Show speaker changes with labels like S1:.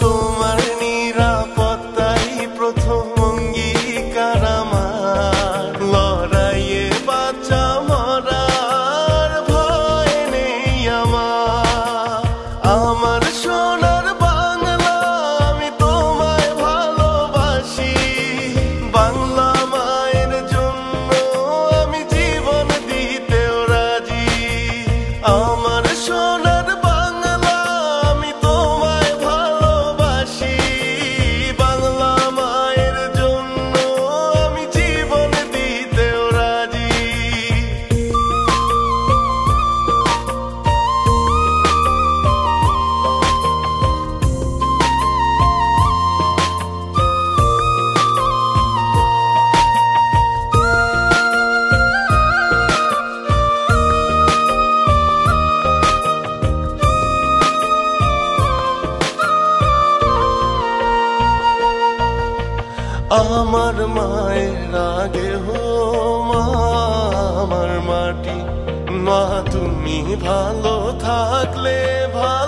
S1: তোমার নিরাপত্তাই প্রথম অঙ্গীকার আমার। লড়াইয়ে বাঁচা মরার ভয় নেই আমার। আমার সোনার বাংলা আমি তোমায় ভালোবাসি। বাংলা মায়ের জন্য আমি জীবন দিতেও রাজি। আমার সোনার বাংলা আমি তোমায় ভালোবাসি। বাংলা মায়ের জন্য আমি জীবন দিতেও রাজি। আমার মায়ের আগে হো মা আমার মাটি। মা তুমি ভালো থাকলে ভালো